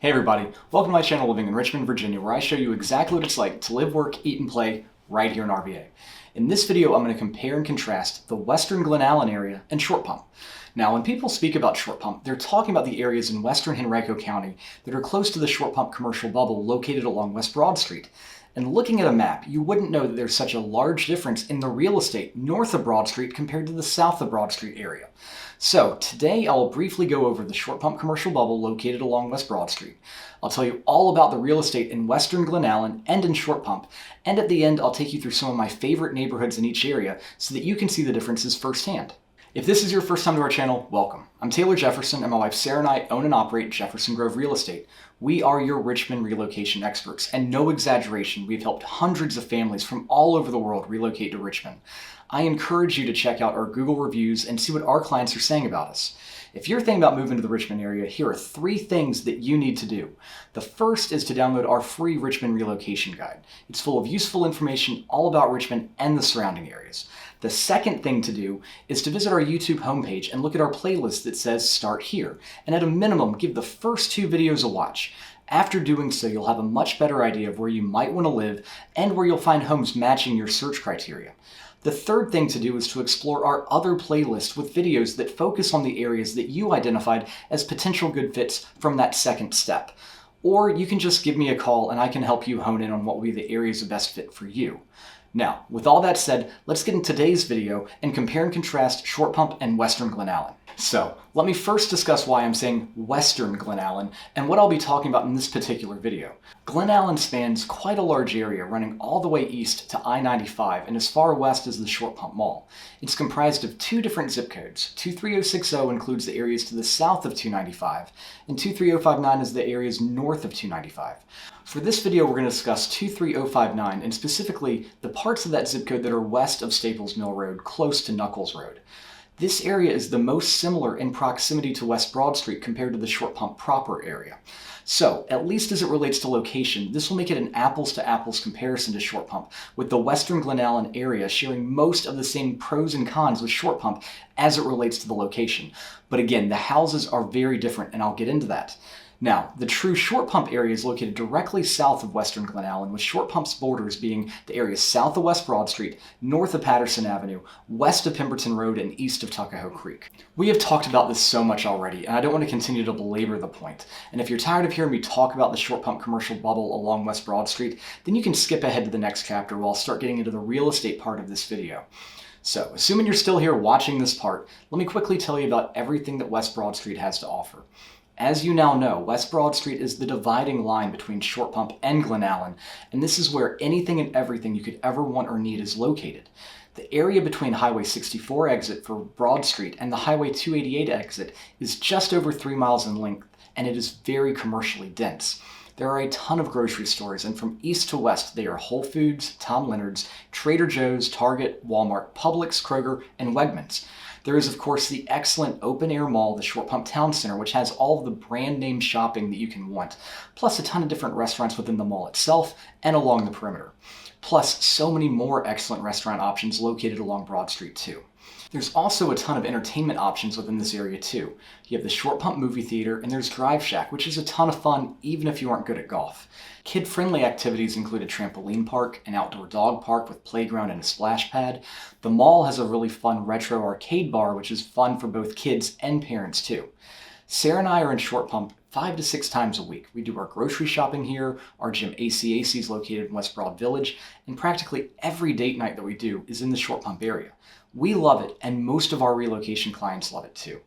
Hey everybody, welcome to my channel Living in Richmond, Virginia, where I show you exactly what it's like to live, work, eat, and play right here in RVA. In this video, I'm going to compare and contrast the western Glen Allen area and Short Pump. Now, when people speak about Short Pump, they're talking about the areas in western Henrico County that are close to the Short Pump commercial bubble located along West Broad Street. And looking at a map, you wouldn't know that there's such a large difference in the real estate north of Broad Street compared to the south of Broad Street area. So today I'll briefly go over the Short Pump commercial bubble located along West Broad Street. I'll tell you all about the real estate in western Glen Allen and in Short Pump, and at the end I'll take you through some of my favorite neighborhoods in each area so that you can see the differences firsthand. If this is your first time to our channel, welcome. I'm Taylor Jefferson, and my wife Sarah and I own and operate Jefferson Grove Real Estate. We are your Richmond relocation experts, and no exaggeration, we've helped hundreds of families from all over the world relocate to Richmond. I encourage you to check out our Google reviews and see what our clients are saying about us. If you're thinking about moving to the Richmond area, here are 3 things that you need to do. The first is to download our free Richmond relocation guide. It's full of useful information all about Richmond and the surrounding areas. The second thing to do is to visit our YouTube homepage and look at our playlist that says Start Here, and at a minimum, give the first 2 videos a watch. After doing so, you'll have a much better idea of where you might want to live and where you'll find homes matching your search criteria. The third thing to do is to explore our other playlist with videos that focus on the areas that you identified as potential good fits from that second step. Or you can just give me a call and I can help you hone in on what will be the areas of best fit for you. Now, with all that said, let's get into today's video and compare and contrast Short Pump and western Glen Allen. So, let me first discuss why I'm saying western Glen Allen and what I'll be talking about in this particular video. Glen Allen spans quite a large area running all the way east to I-95 and as far west as the Short Pump Mall. It's comprised of 2 different zip codes. 23060 includes the areas to the south of 295, and 23059 is the areas north of 295. For this video, we're going to discuss 23059 and specifically the parts of that zip code that are west of Staples Mill Road, close to Knuckles Road. This area is the most similar in proximity to West Broad Street compared to the Short Pump proper area. So, at least as it relates to location, this will make it an apples-to-apples comparison to Short Pump, with the western Glen Allen area sharing most of the same pros and cons with Short Pump as it relates to the location. But again, the houses are very different, and I'll get into that. Now, the true Short Pump area is located directly south of western Glen Allen, with Short Pump's borders being the areas south of West Broad Street, north of Patterson Avenue, west of Pemberton Road, and east of Tuckahoe Creek. We have talked about this so much already, and I don't want to continue to belabor the point. And if you're tired of hearing me talk about the Short Pump commercial bubble along West Broad Street, then you can skip ahead to the next chapter while I'll start getting into the real estate part of this video. So, assuming you're still here watching this part, let me quickly tell you about everything that West Broad Street has to offer. As you now know, West Broad Street is the dividing line between Short Pump and Glen Allen, and this is where anything and everything you could ever want or need is located. The area between Highway 64 exit for Broad Street and the Highway 288 exit is just over 3 miles in length, and it is very commercially dense. There are a ton of grocery stores, and from east to west they are Whole Foods, Tom Leonard's, Trader Joe's, Target, Walmart, Publix, Kroger, and Wegmans. There is, of course, the excellent open-air mall, the Short Pump Town Center, which has all of the brand-name shopping that you can want, plus a ton of different restaurants within the mall itself and along the perimeter. Plus, so many more excellent restaurant options located along Broad Street, too. There's also a ton of entertainment options within this area, too. You have the Short Pump movie theater, and there's Drive Shack, which is a ton of fun, even if you aren't good at golf. Kid-friendly activities include a trampoline park, an outdoor dog park with playground and a splash pad. The mall has a really fun retro arcade bar, which is fun for both kids and parents, too. Sarah and I are in Short Pump 5 to 6 times a week. We do our grocery shopping here, our gym ACAC is located in West Broad Village, and practically every date night that we do is in the Short Pump area. We love it, and most of our relocation clients love it too.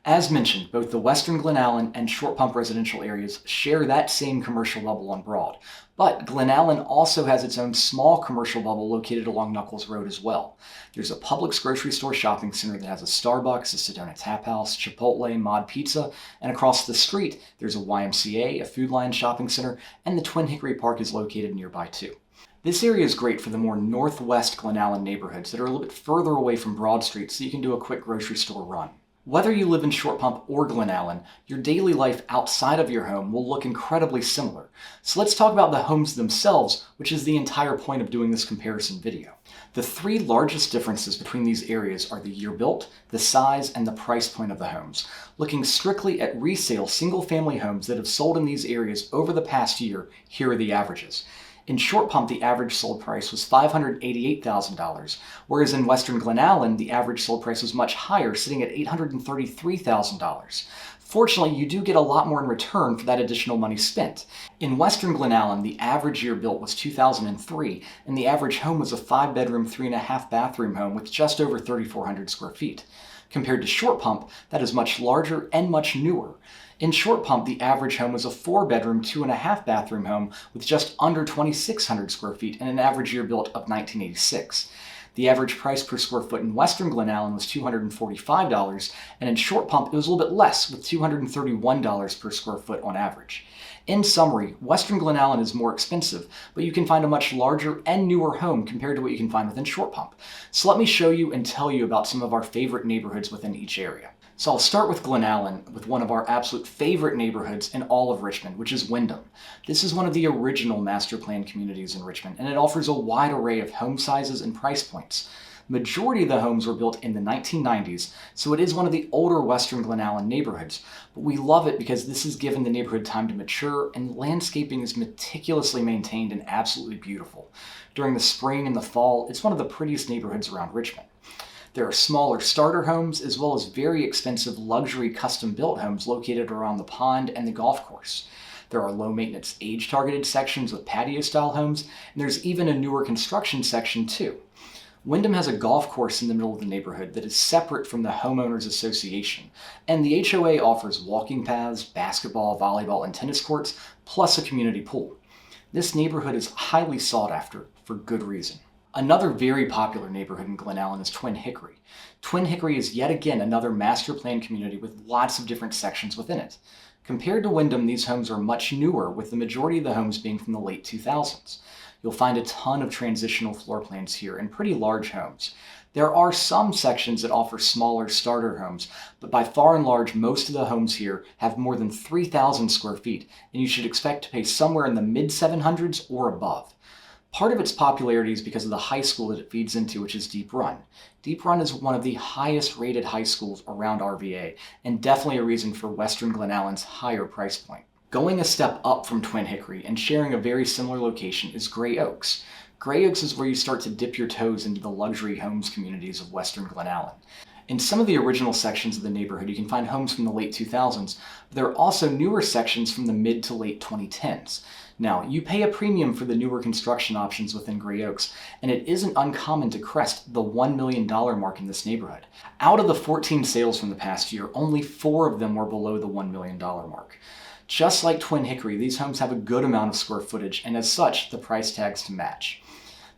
As mentioned, both the western Glen Allen and Short Pump residential areas share that same commercial bubble on Broad, but Glen Allen also has its own small commercial bubble located along Knuckles Road as well. There's a Publix grocery store shopping center that has a Starbucks, a Sedona Tap House, Chipotle, Mod Pizza, and across the street there's a YMCA, a Food Lion shopping center, and the Twin Hickory Park is located nearby too. This area is great for the more northwest Glen Allen neighborhoods that are a little bit further away from Broad Street so you can do a quick grocery store run. Whether you live in Short Pump or Glen Allen, your daily life outside of your home will look incredibly similar. So let's talk about the homes themselves, which is the entire point of doing this comparison video. The three largest differences between these areas are the year built, the size, and the price point of the homes. Looking strictly at resale single-family homes that have sold in these areas over the past year, here are the averages. In Short Pump, the average sold price was $588,000, whereas in Western Glen Allen, the average sold price was much higher, sitting at $833,000. Fortunately, you do get a lot more in return for that additional money spent. In Western Glen Allen, the average year built was 2003, and the average home was a 5-bedroom, 3.5-bathroom home with just over 3,400 square feet. Compared to Short Pump, that is much larger and much newer. In Short Pump, the average home was a 4-bedroom, 2.5-bathroom home with just under 2,600 square feet and an average year built of 1986. The average price per square foot in Western Glen Allen was $245, and in Short Pump it was a little bit less, with $231 per square foot on average. In summary, Western Glen Allen is more expensive, but you can find a much larger and newer home compared to what you can find within Short Pump. So let me show you and tell you about some of our favorite neighborhoods within each area. So I'll start with Glen Allen, with one of our absolute favorite neighborhoods in all of Richmond, which is Wyndham. This is one of the original master plan communities in Richmond, and it offers a wide array of home sizes and price points. Majority of the homes were built in the 1990s, so it is one of the older Western Glen Allen neighborhoods, but we love it because this has given the neighborhood time to mature, and landscaping is meticulously maintained and absolutely beautiful. During the spring and the fall, it's one of the prettiest neighborhoods around Richmond. There are smaller starter homes as well as very expensive luxury custom-built homes located around the pond and the golf course. There are low-maintenance age-targeted sections with patio-style homes, and there's even a newer construction section too. Wyndham has a golf course in the middle of the neighborhood that is separate from the Homeowners Association, and the HOA offers walking paths, basketball, volleyball, and tennis courts, plus a community pool. This neighborhood is highly sought after for good reason. Another very popular neighborhood in Glen Allen is Twin Hickory. Twin Hickory is yet again another master plan community with lots of different sections within it. Compared to Wyndham, these homes are much newer, with the majority of the homes being from the late 2000s. You'll find a ton of transitional floor plans here and pretty large homes. There are some sections that offer smaller starter homes, but by far and large, most of the homes here have more than 3,000 square feet, and you should expect to pay somewhere in the mid-700s or above. Part of its popularity is because of the high school that it feeds into, which is Deep Run. Deep Run is one of the highest rated high schools around RVA, and definitely a reason for Western Glen Allen's higher price point. Going a step up from Twin Hickory and sharing a very similar location is Gray Oaks. Gray Oaks is where you start to dip your toes into the luxury homes communities of Western Glen Allen. In some of the original sections of the neighborhood, you can find homes from the late 2000s, but there are also newer sections from the mid to late 2010s. Now, you pay a premium for the newer construction options within Gray Oaks, and it isn't uncommon to crest the $1 million mark in this neighborhood. Out of the 14 sales from the past year, only 4 of them were below the $1 million mark. Just like Twin Hickory, these homes have a good amount of square footage, and as such, the price tags to match.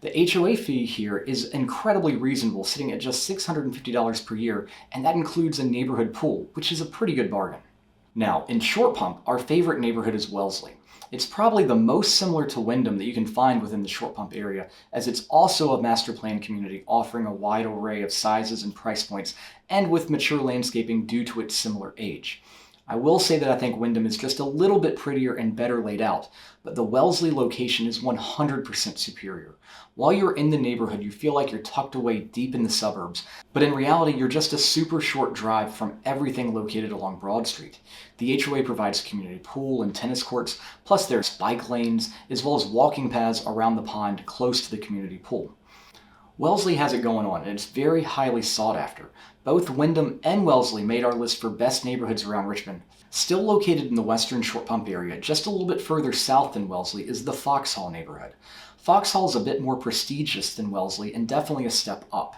The HOA fee here is incredibly reasonable, sitting at just $650 per year, and that includes a neighborhood pool, which is a pretty good bargain. Now, in Short Pump, our favorite neighborhood is Wellesley. It's probably the most similar to Wyndham that you can find within the Short Pump area, as it's also a master plan community offering a wide array of sizes and price points, and with mature landscaping due to its similar age. I will say that I think Wyndham is just a little bit prettier and better laid out, but the Wellesley location is 100% superior. While you're in the neighborhood, you feel like you're tucked away deep in the suburbs, but in reality, you're just a super short drive from everything located along Broad Street. The HOA provides a community pool and tennis courts, plus there's bike lanes, as well as walking paths around the pond close to the community pool. Wellesley has it going on, and it's very highly sought after. Both Wyndham and Wellesley made our list for best neighborhoods around Richmond. Still located in the western Short Pump area, just a little bit further south than Wellesley, is the Foxhall neighborhood. Foxhall is a bit more prestigious than Wellesley and definitely a step up.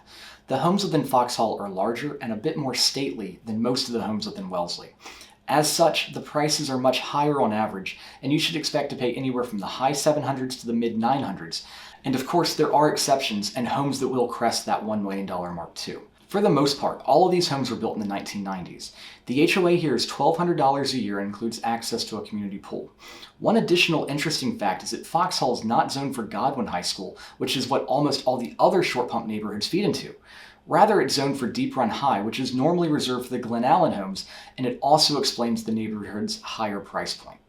The homes within Foxhall are larger and a bit more stately than most of the homes within Wellesley. As such, the prices are much higher on average, and you should expect to pay anywhere from the high 700s to the mid 900s. And of course, there are exceptions and homes that will crest that $1 million mark too. For the most part, all of these homes were built in the 1990s. The HOA here is $1,200 a year and includes access to a community pool. One additional interesting fact is that Foxhall is not zoned for Godwin High School, which is what almost all the other Short Pump neighborhoods feed into. Rather, it's zoned for Deep Run High, which is normally reserved for the Glen Allen homes, and it also explains the neighborhood's higher price point.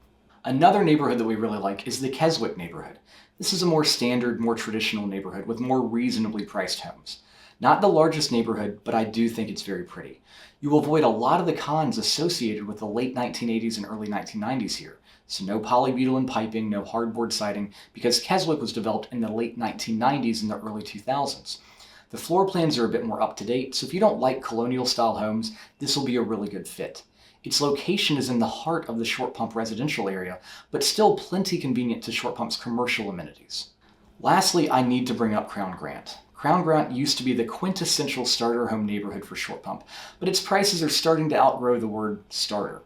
Another neighborhood that we really like is the Keswick neighborhood. This is a more standard, more traditional neighborhood with more reasonably priced homes. Not the largest neighborhood, but I do think it's very pretty. You will avoid a lot of the cons associated with the late 1980s and early 1990s here. So no polybutylene piping, no hardboard siding, because Keswick was developed in the late 1990s and the early 2000s. The floor plans are a bit more up to date, so if you don't like colonial style homes, this will be a really good fit. Its location is in the heart of the Short Pump residential area, but still plenty convenient to Short Pump's commercial amenities. Lastly, I need to bring up Crown Grant. Crown Grant used to be the quintessential starter home neighborhood for Short Pump, but its prices are starting to outgrow the word starter.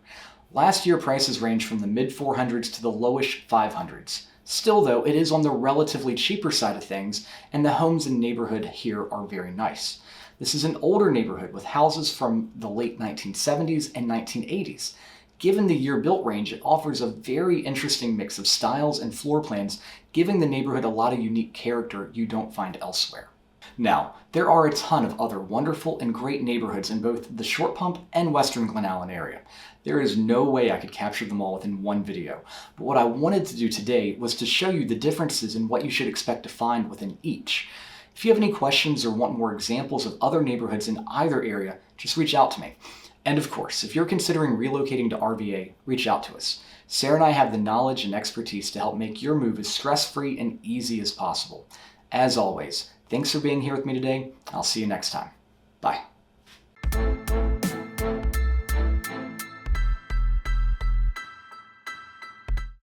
Last year, prices ranged from the mid-400s to the lowish 500s. Still though, it is on the relatively cheaper side of things, and the homes in the neighborhood here are very nice. This is an older neighborhood with houses from the late 1970s and 1980s. Given the year built range, it offers a very interesting mix of styles and floor plans, giving the neighborhood a lot of unique character you don't find elsewhere. Now, there are a ton of other wonderful and great neighborhoods in both the Short Pump and Western Glen Allen area. There is no way I could capture them all within one video, but what I wanted to do today was to show you the differences in what you should expect to find within each. If you have any questions or want more examples of other neighborhoods in either area, just reach out to me. And of course, if you're considering relocating to RVA, reach out to us. Sarah and I have the knowledge and expertise to help make your move as stress-free and easy as possible. As always, thanks for being here with me today. I'll see you next time. Bye.